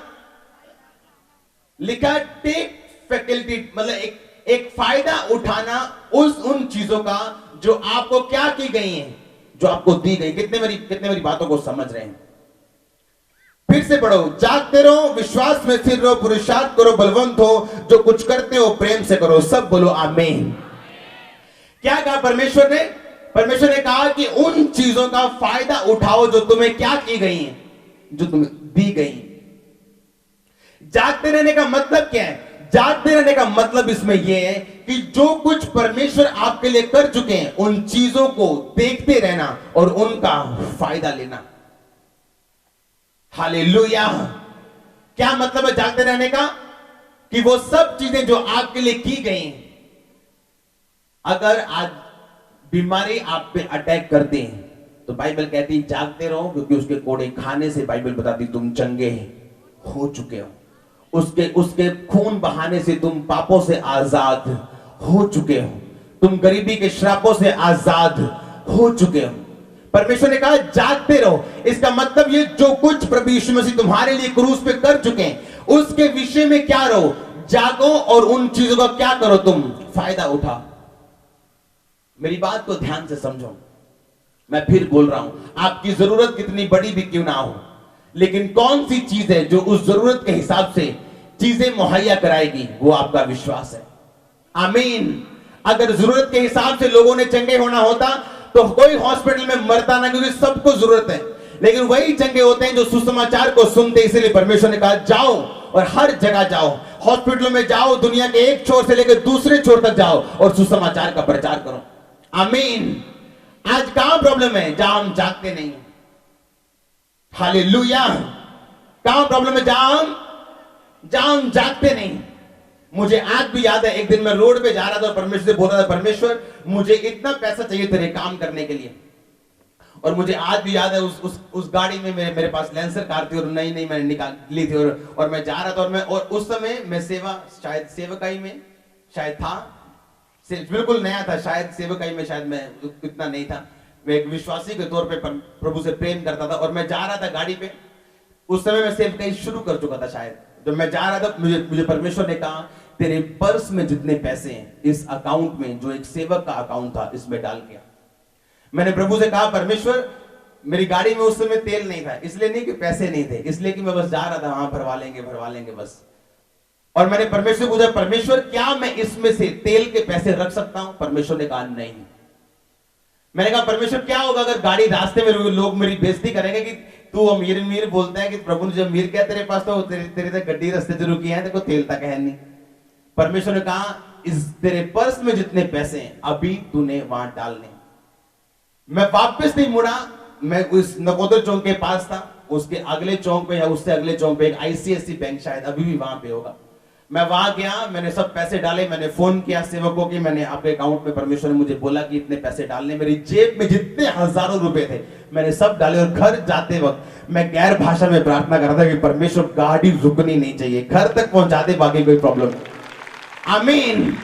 लिखा? टेक फैकल्टी, मतलब एक फायदा उठाना उन चीजों का जो आपको क्या की गई हैं, जो आपको दी गई। कितने मेरी बातों को समझ रहे हैं? फिर से पढ़ो, जागते रहो, विश्वास में स्थिर रहो, पुरुषार्थ करो, बलवंत हो, जो कुछ करते हो प्रेम से करो। सब बोलो आमीन। क्या कहा परमेश्वर ने? परमेश्वर ने कहा कि उन चीजों का फायदा उठाओ जो तुम्हें क्या की गई हैं, जो तुम्हें दी गई। जागते रहने का मतलब क्या है? जागते रहने का मतलब इसमें यह है कि जो कुछ परमेश्वर आपके लिए कर चुके हैं उन चीजों को देखते रहना और उनका फायदा लेना। हालेलुया। क्या मतलब है जागते रहने का? कि वो सब चीजें जो आपके लिए की गई, अगर आज बीमारी आप पे अटैक करते हैं तो बाइबल कहती है जागते रहो, क्योंकि उसके कोड़े खाने से बाइबल बताती तुम चंगे हो चुके हो। उसके खून बहाने से तुम पापों से आजाद हो चुके हो। तुम गरीबी के श्रापों से आजाद हो चुके हो। परमेश्वर ने कहा जागते रहो। इसका मतलब ये जो कुछ प्रभु यीशु मसीह तुम्हारे लिए क्रूस पे कर चुके हैं उसके विषय में क्या रहो, जागो और उन चीजों का क्या करो, तुम फायदा उठाओ। मेरी बात को ध्यान से समझो। मैं फिर बोल रहा हूं, आपकी जरूरत कितनी बड़ी भी क्यों ना हो, लेकिन कौन सी चीज है जो उस जरूरत के हिसाब से चीजें मुहैया कराएगी, वो आपका विश्वास है। आमीन। अगर जरूरत के हिसाब से लोगों ने चंगे होना होता तो कोई हॉस्पिटल में मरता ना, क्योंकि सबको जरूरत है। लेकिन वही चंगे होते हैं जो सुसमाचार को सुनते। इसलिए परमेश्वर ने कहा जाओ और हर जगह जाओ, हॉस्पिटलों में जाओ, दुनिया के एक छोर से लेकर दूसरे छोर तक जाओ और सुसमाचार का प्रचार करो। आमीन। आज कहां प्रॉब्लम है? जहां हम जागते नहीं। हालेलुया। कहां प्रॉब्लम है? जहां हम जागते नहीं। मुझे आज भी याद है, एक दिन मैं रोड पे जा रहा था और परमेश्वर से बोल रहा था, परमेश्वर मुझे इतना पैसा चाहिए तेरे काम करने के लिए। और मुझे आज भी याद है उस गाड़ी में मेरे पास लेंसर कार थी और नई मैंने निकाल ली थी और मैं जा रहा था और उस समय मैं शायद सेवकाई में शायद था, बिल्कुल नया था, शायद सेवकाई में शायद मैं इतना नहीं था। मैं एक विश्वासी के तौर पे प्रभु से प्रेम करता था और मैं जा रहा था गाड़ी पे। उस समय मैं सेवकाई शुरू कर चुका था शायद। जब मैं जा रहा था मुझे परमेश्वर ने कहा तेरे पर्स में जितने पैसे हैं इस अकाउंट में, जो एक सेवक का अकाउंट था, इसमें डाल के। मैंने प्रभु से कहा परमेश्वर मेरी गाड़ी में उस समय तेल नहीं था, इसलिए नहीं कि पैसे नहीं थे, इसलिए कि मैं बस जा रहा था, हाँ भरवा लेंगे बस। और मैंने परमेश्वर को पूछा, परमेश्वर क्या मैं इसमें से तेल के पैसे रख सकता हूं? परमेश्वर ने कहा नहीं। मैंने कहा परमेश्वर क्या होगा अगर गाड़ी रास्ते में लोग मेरी बेइज्जती करेंगे कि तू अमीर बोलता है कि प्रभु ने जो अमीर क्या तेरे पास तो तेरे तक गड्डी रास्ते से रुकी है, तेरे को तेल तक है नहीं। परमेश्वर ने कहा इस तेरे पर्स में जितने पैसे हैं अभी तूने वहां डालने। मैं वापस नहीं मुड़ा। मैं उस नकोदर चौक के पास था, उसके अगले चौक पे या उससे अगले चौक पे एक आईसीआईसी बैंक शायद अभी भी वहां पे होगा। मैं वहां गया, मैंने सब पैसे डाले, मैंने फोन किया सेवकों की, मैंने आपके अकाउंट में परमेश्वर ने मुझे बोला कि इतने पैसे डालने। मेरी जेब में जितने हजारों रुपए थे मैंने सब डाले और घर जाते वक्त मैं गैर भाषा में प्रार्थना कर रहा था कि परमेश्वर गाड़ी रुकनी नहीं चाहिए, घर तक पहुंचा दे, बाकी कोई प्रॉब्लम नहीं। आमीन।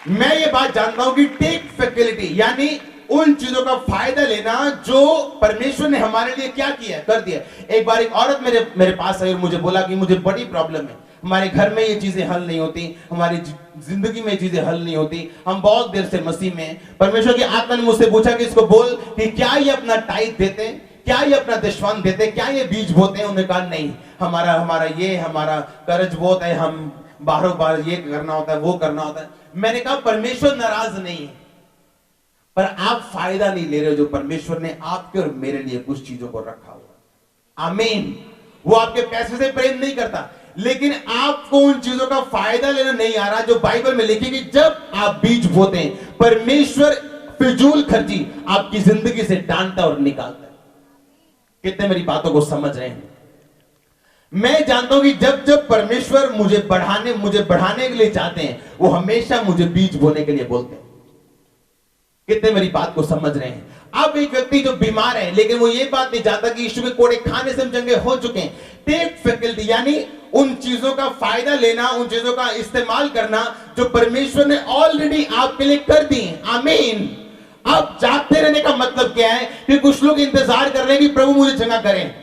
मैं ये बात जानता हूं कि टेक फैकल्टी यानी उन चीजों का फायदा लेना जो परमेश्वर ने हमारे लिए क्या किया, कर दिया। एक बार एक औरत मेरे पास आई और मुझे बोला कि मुझे बड़ी प्रॉब्लम है, हमारे घर में ये चीजें हल नहीं होती, हमारी जिंदगी में ये चीजें हल नहीं होती, हम बहुत देर से मसीह में। परमेश्वर की आत्मा ने मुझसे पूछा कि इसको बोल कि क्या ये अपना टाइट देते हैं, क्या ये अपना दशवान देते, क्या ये बीज बोते हैं। उन्होंने कहा नहीं, हमारा कर्ज बहुत है, हम बाहरों बाहर ये करना होता है, वो करना होता है। मैंने कहा परमेश्वर नाराज नहीं है, पर आप फायदा नहीं ले रहे हो जो परमेश्वर ने आपके और मेरे लिए कुछ चीजों को रखा हुआ। आमीन। वो आपके पैसे से प्रेम नहीं करता, लेकिन आपको उन चीजों का फायदा लेना नहीं आ रहा जो बाइबल में लिखी कि जब आप बीज बोते हैं, परमेश्वर फिजूल खर्ची आपकी जिंदगी से डांटता और निकालता है। कितने मेरी बातों को समझ रहे हैं? मैं जानता हूं कि जब जब परमेश्वर मुझे बढ़ाने के लिए चाहते हैं, वो हमेशा मुझे बीज बोने के लिए बोलते हैं। कितने मेरी बात को समझ रहे हैं? अब एक व्यक्ति जो बीमार है, लेकिन वो ये बात नहीं जानता कि यीशु के कोड़े खाने से हम चंगे हो चुके हैं। टेक फैकल्टी, यानी उन चीजों का फायदा लेना, उन चीजों का इस्तेमाल करना जो परमेश्वर ने ऑलरेडी आपके लिए कर दी है। आमीन। अब जागते रहने का मतलब क्या है कि कुछ लोग इंतजार कर रहे हैं कि प्रभु मुझे चंगा करें,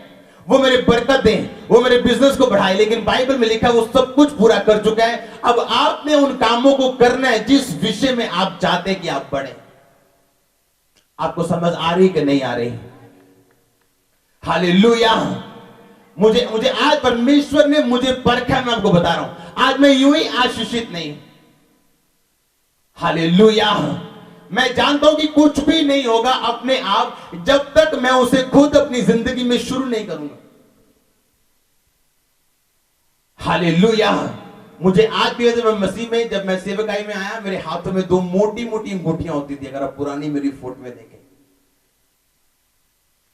वो मेरे बरकत दें, वो मेरे बिजनेस को बढ़ाए, लेकिन बाइबल में लिखा वो सब कुछ पूरा कर चुका है। अब आपने उन कामों को करना है जिस विषय में आप चाहते हैं कि आप बढ़े। आपको समझ आ रही कि नहीं आ रही? हालेलुया। मुझे आज परमेश्वर ने मुझे परखा, मैं आपको बता रहा हूं, आज मैं यूं ही आशीषित नहीं। हालेलुया। मैं जानता हूं कि कुछ भी नहीं होगा अपने आप जब तक मैं उसे खुद अपनी जिंदगी में शुरू नहीं करूंगा। हालेलुया। मुझे आज भी जब मैं मसीह में, जब मैं सेवकाई में आया, मेरे हाथों में 2 मोटी मोटी अंगूठियां होती थी, अगर आप पुरानी मेरी फोटो में देखें,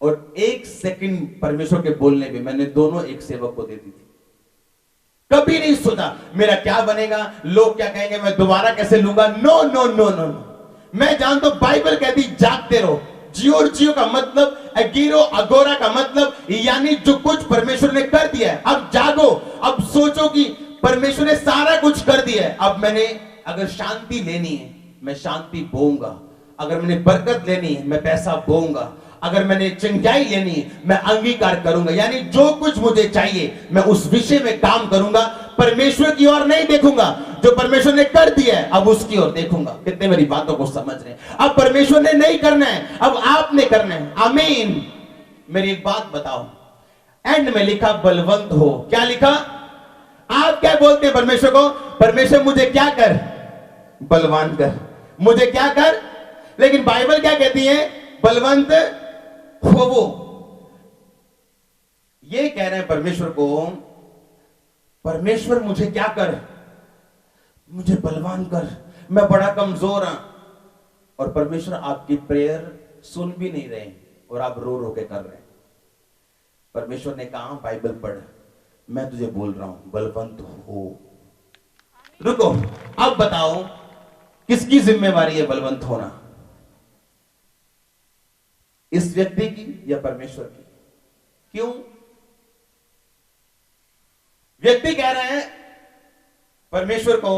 और 1 सेकंड परमेश्वर के बोलने पे मैंने दोनों एक सेवक को दे दी थी। कभी नहीं सोचा मेरा क्या बनेगा, लोग क्या कहेंगे, मैं दोबारा कैसे लूंगा। No no no no no. मैं जानता हूं बाइबल कहती जागते रहो। जियो का मतलब, अगीरो अगोरा का मतलब, यानी जो कुछ परमेश्वर ने कर दिया है, अब जागो। अब सोचो कि परमेश्वर ने सारा कुछ कर दिया है। अब मैंने अगर शांति लेनी है, मैं शांति बोऊंगा। अगर मैंने बरकत लेनी है, मैं पैसा बोऊंगा। अगर मैंने चंगाई लेनी है, मैं अंगीकार करूंगा। यानी जो कुछ मुझे चाहिए मैं उस विषय में काम करूंगा। परमेश्वर की ओर नहीं देखूंगा, जो परमेश्वर ने कर दिया है अब उसकी ओर देखूंगा। कितने मेरी बातों को समझ रहे हैं? अब परमेश्वर ने नहीं करना है, अब आपने करना है। आमीन। मेरी एक बात बताओ, एंड में लिखा बलवंत हो। क्या लिखा? आप क्या बोलते हैं परमेश्वर को? परमेश्वर मुझे क्या कर? बलवान कर। मुझे क्या कर? लेकिन बाइबल क्या कहती है? बलवंत हो। वो ये कह रहे हैं परमेश्वर को, परमेश्वर मुझे क्या कर? मुझे बलवान कर, मैं बड़ा कमजोर हूं। और परमेश्वर आपकी प्रेयर सुन भी नहीं रहे और आप रो रो के कर रहे हैं। परमेश्वर ने कहा बाइबल पढ़, मैं तुझे बोल रहा हूं बलवंत हो। रुको, अब बताओ किसकी जिम्मेवारी है बलवंत होना? इस व्यक्ति की या परमेश्वर की? क्यों? व्यक्ति कह रहे हैं परमेश्वर को,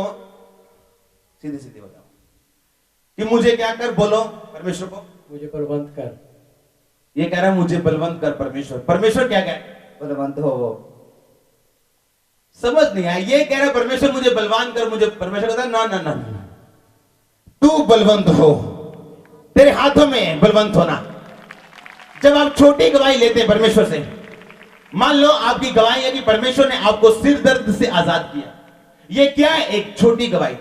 सीधी सीधी बताओ कि मुझे क्या कर? बोलो परमेश्वर को, मुझे बलवंत कर। ये कह रहा है मुझे बलवंत कर परमेश्वर। परमेश्वर क्या कहे? बलवंत हो। समझ नहीं आया। ये कह रहा है परमेश्वर मुझे बलवान कर, मुझे। परमेश्वर कहता है ना ना ना, तू बलवंत हो, तेरे हाथों में बलवंत होना। जब आप छोटी गवाही लेते हैं परमेश्वर से, मान लो आपकी गवाही है कि परमेश्वर ने आपको सिर दर्द से आजाद किया, ये क्या है? एक छोटी गवाही।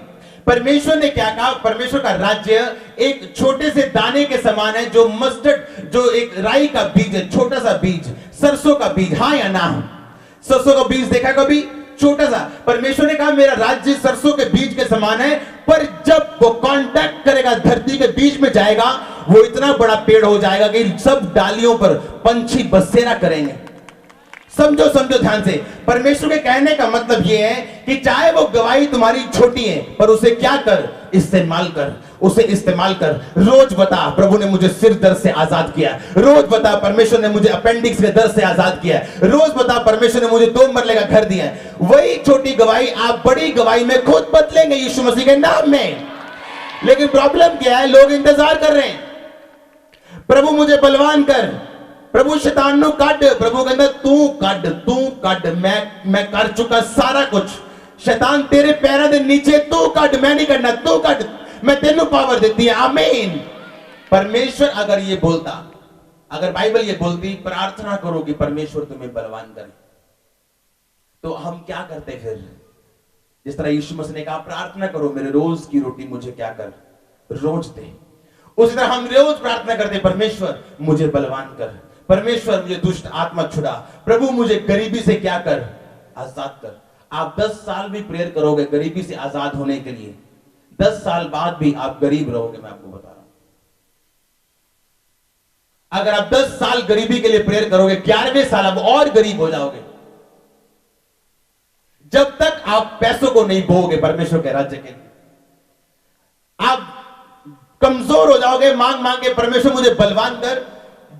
परमेश्वर ने क्या कहा? परमेश्वर का राज्य एक छोटे से दाने के समान है, जो मस्टर्ड, जो एक राई का बीज है, छोटा सा बीज, सरसों का बीज। हाँ या ना? सरसों का बीज देखा कभी? छोटा सा। परमेश्वर ने कहा मेरा राज्य सरसों के बीज के समान है, पर जब वो कांटेक्ट करेगा, धरती के बीच में जाएगा, वो इतना बड़ा पेड़ हो जाएगा कि सब डालियों पर पंछी बसेरा करेंगे। समझो समझो ध्यान से। परमेश्वर के कहने का मतलब यह है कि चाहे वो गवाही तुम्हारी छोटी है, पर उसे क्या कर? इस्तेमाल कर। उसे इस्तेमाल कर। रोज बता प्रभु ने मुझे सिर दर्द से आजाद किया, रोज बता परमेश्वर ने मुझे अपेंडिक्स के दर्द से आजाद किया, रोज बता परमेश्वर ने मुझे 2 मरले का घर दिया। वही छोटी गवाही आप बड़ी गवाही में खुद बदलेंगे यीशु मसीह के नाम में। लेकिन प्रॉब्लम क्या है? लोग इंतजार कर रहे हैं। प्रभु मुझे बलवान कर, प्रभु शैतान नु कड, प्रभु कहता तू कड, मैं कर चुका सारा कुछ। शैतान तेरे पैरों के नीचे, तू कड, मैं नहीं करना, तू कड, मैं तेनू पावर देती है। आमीन। परमेश्वर अगर ये बोलता, अगर बाइबल ये बोलती प्रार्थना करो कि परमेश्वर तुम्हें बलवान करे, तो हम क्या करते फिर? जिस तरह यीशु मसीह ने कहा प्रार्थना करो मेरे रोज की रोटी मुझे क्या कर, रोज दे, उसी तरह हम रोज प्रार्थना करते परमेश्वर मुझे बलवान कर, परमेश्वर मुझे दुष्ट आत्मा छुड़ा, प्रभु मुझे गरीबी से क्या कर, आजाद कर। आप 10 साल भी प्रेयर करोगे गरीबी से आजाद होने के लिए, 10 साल बाद भी आप गरीब रहोगे, मैं आपको बता रहा हूं। अगर आप 10 साल गरीबी के लिए प्रेयर करोगे, 11वें साल आप और गरीब हो जाओगे। जब तक आप पैसों को नहीं बोओगे परमेश्वर के राज्य के लिए, आप कमजोर हो जाओगे मांग मांग के परमेश्वर मुझे बलवान कर।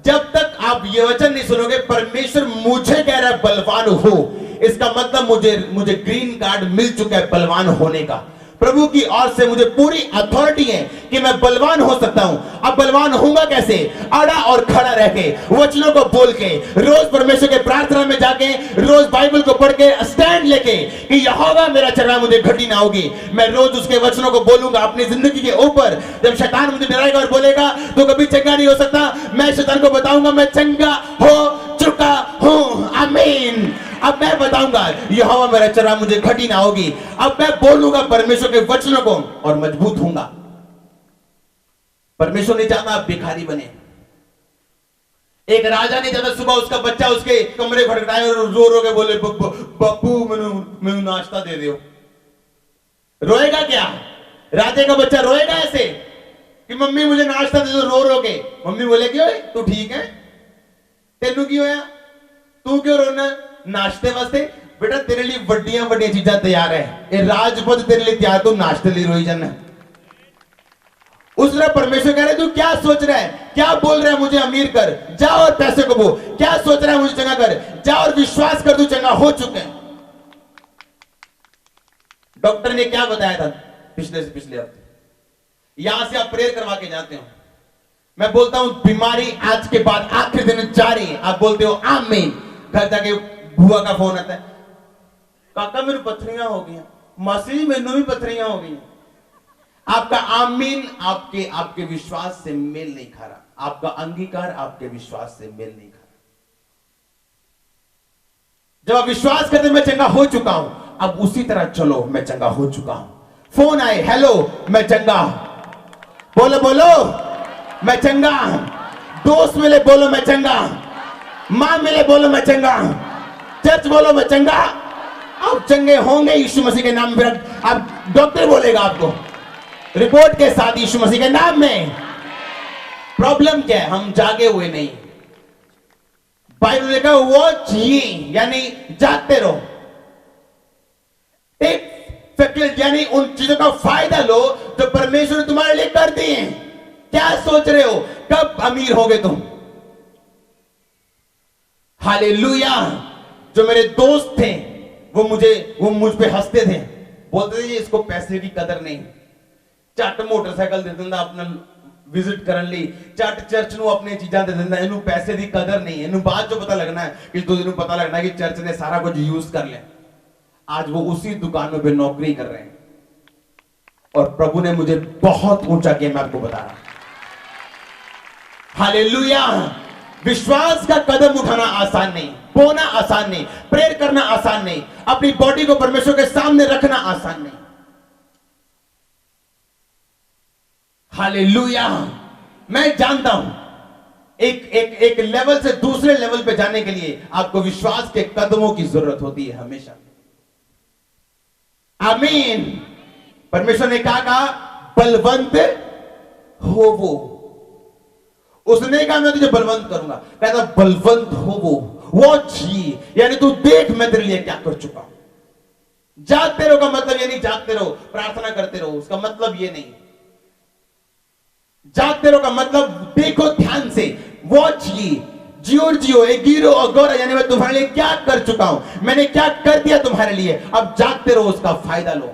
जब तक आप ये वचन नहीं सुनोगे परमेश्वर मुझे कह रहा है बलवान हो, इसका मतलब मुझे ग्रीन कार्ड मिल चुका है बलवान होने का। प्रभु की ओर से मुझे पूरी अथॉरिटी है कि मैं बलवान हो सकता हूं। अब बलवान होऊंगा कैसे? अड़ा और खड़ा रह के, वचनों को बोल के, रोज परमेश्वर के प्रार्थना में जाके, रोज बाइबल को पढ़ के स्टैंड लेके कि यहोवा मेरा चरवाहा, मुझे घटी ना होगी। मैं रोज उसके वचनों को बोलूंगा अपनी जिंदगी के ऊपर। जब शैतान मुझे डराएगा और बोलेगा तो कभी चंगा नहीं हो सकता, मैं शैतान को बताऊंगा मैं चंगा हो चुका हूं। आमीन। अब मैं बताऊंगा यहोवा मेरा चरवाहा, मुझे घटी ना होगी। अब मैं बोलूंगा परमेश्वर के वचनों को और मजबूत होऊंगा। परमेश्वर नहीं चाहता आप भिखारी बने। एक राजा नहीं चाहता सुबह उसका बच्चा उसके कमरे खटखटाए और रो रो के बोले बप्पू मैनू नाश्ता दे दियो। रोएगा क्या? राजे का बच्चा रोएगा ऐसे कि मम्मी मुझे नाश्ता दे दो, रो रो के। मम्मी बोले क्यों तू ठीक है, तेनू क्यों होया, तू क्यों रोना? नाश्ते वास्ते बेटा तेरे लिए वड्डियां वड्डियां चीजां तैयार है, ये राजपद तेरे लिए तैयार, तू नाश्ते लिए रोई जाना। उस तरह परमेश्वर कह रहे तू क्या सोच रहा है, क्या बोल रहा है मुझे अमीर कर, जा और पैसे कमो। क्या सोच रहा है मुझे चंगा कर, जा और विश्वास कर तू चंगा हो चुके हैं। डॉक्टर ने क्या बताया था पिछले हफ्ते? यहां से आप प्रेयर करवा के जाते हो, मैं बोलता हूं बीमारी आज के बाद आखिरी दिन जारी है, आप बोलते हो आमीन। घर जाके बुआ का फोन आता है, काका मेरे पथरियां हो गई, मासी मैनू भी पथरियां हो गई। आपका आमीन आपके विश्वास से मेल नहीं खा रहा, आपका अंगीकार आपके विश्वास से मेल नहीं खा रहा। जब आप विश्वास करते मैं चंगा हो चुका हूं, अब उसी तरह चलो मैं चंगा हो चुका हूं। फोन आए, हेलो मैं चंगा, बोलो बोलो मैं चंगा। दोस्त मिले बोलो मैं चंगा, मां मिले बोलो मैं चंगा, चर्च बोलो मैं चंगा। आप चंगे होंगे यीशु मसीह के नाम में। अब डॉक्टर बोलेगा आपको रिपोर्ट के साथ यीशु मसीह के नाम में। प्रॉब्लम क्या है? हम जागे हुए नहीं। बाइबल ने कहा वॉच ये, यानी जागते रहो। एक फैकल्टी यानी उन चीजों का फायदा लो जो परमेश्वर ने तुम्हारे लिए कर दी है। क्या सोच रहे हो कब अमीर होगे तुम? हालेलुया। जो मेरे दोस्त थे वो मुझ पे हंसते थे, बोलते थे इसको पैसे की कदर नहीं, झट मोटरसाइकिल दे दिंदा अपना विजिट करने ਲਈ, झट चर्च ਨੂੰ अपनी चीजा दे दिंदा, ਇਹਨੂੰ पैसे की कदर नहीं, ਇਹਨੂੰ बाद जो पता लगना है कि तो ਇਹਨੂੰ पता लगना है कि चर्च ने सारा कुछ यूज कर लिया। आज वो उसी दुकानों पे नौकरी कर रहे हैं और प्रभु ने मुझे बहुत ऊंचा किया, मैं आपको बता रहा हूं। हालेलुया। विश्वास का कदम उठाना आसान नहीं, बोना आसान नहीं, प्रेयर करना आसान नहीं, अपनी बॉडी को परमेश्वर के सामने रखना आसान नहीं। हालेलुया। मैं जानता हूं एक लेवल से दूसरे लेवल पे जाने के लिए आपको विश्वास के कदमों की जरूरत होती है हमेशा। आमीन। परमेश्वर ने कहा बलवंत हो वो, उसने कहा मैं तुझे बलवंत करूंगा, कहता बलवंत हो वो जी, यानी तू देख मैं तेरे लिए क्या कर चुका हूं। जागते रहो का मतलब ये नहीं जागते रहो प्रार्थना करते रहो, उसका मतलब ये नहीं। जागते रहो का मतलब देखो ध्यान से, वॉच ये, जियो एगीरो अगोरा, यानी मैं तुम्हारे लिए क्या कर चुका हूं, मैंने क्या कर दिया तुम्हारे लिए, अब जागते रहो उसका फायदा लो।